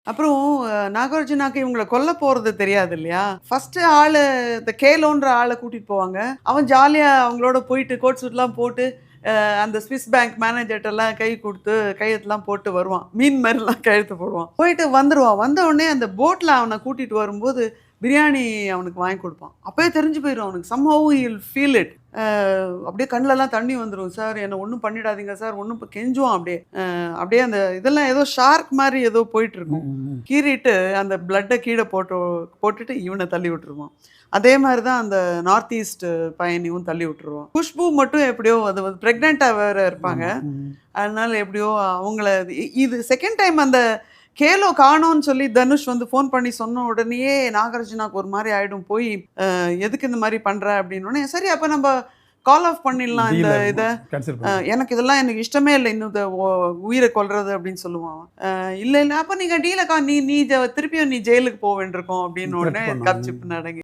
அப்புறம் நாகார்ஜுனாக்கு இவங்கள கொல்ல போறது தெரியாது இல்லையா? ஃபர்ஸ்ட் ஆளு இந்த கேலோன்ற ஆள கூட்டிட்டு போவாங்க. அவன் ஜாலியா அவங்களோட போயிட்டு கோட் சூட்லாம் போட்டு அந்த ஸ்விஸ் பேங்க் மேனேஜர்ட்டலாம் கை குடுத்து கையெழுத்துலாம் போட்டு வருவான். மீன் மாரிலாம் கையெழுத்து போடுவான். போயிட்டு வந்துருவான். வந்த உடனே அந்த போட்ல அவன கூட்டிட்டு வரும்போது பிரியாணி அவனுக்கு வாங்கி குடுப்பான். அப்பயே தெரிஞ்சு போயிரும் அவனுக்கு. Somehow he will feel it. அப்படியே கண்லலாம் தண்ணி வந்துரும். சார் என்ன ஒண்ணும் பண்ணிடாதீங்க சார். ஒண்ணும் கெஞ்சுவான் அப்படியே. அப்படியே அந்த இதெல்லாம் ஏதோ ஷார்க் மாரி ஏதோ போயிட்டு இருக்கும். கீறிட்டு அந்த பிளட்ட கீழ போட்டுட்டு இவன தள்ளி விட்டுருவான். அதே மாரி தான் அந்த நார்த் ஈஸ்ட் பையனையும் தள்ளி விட்டுருவான். குஷ்பு மட்டும் எப்படியோ அது வந்து பிரெக்னன்ட்டா வேற இருப்பாங்க. அதனால எப்படியோ அவங்கள இது செகண்ட் டைம் அந்த கேலோ காணோம்னு சொல்லி தனுஷ் வந்து ஃபோன் பண்ணி சொன்ன உடனேயே நாகார்ஜுனாக்கு ஒரு மாரி ஆயிடும். போய் எதுக்கு இந்த மாரி பண்ற அப்படின்னோனே, சரி அப்ப நம்ப கால் ஆஃப் பண்ணிடலாம் இந்த இத. எனக்கு இதெல்லாம் எனக்கு இஷ்டமே இல்ல. இன்னும் உயிர கொல்றது அப்படின்னு சொல்லுவான் அவன். இல்ல அப்ப நீங்க டீல நீ நீ திருப்பியும் நீ ஜெயிலுக்கு போ வேண்டியிருக்கும் அப்படின்னு உடனே கப்சிப்னு அடங்கி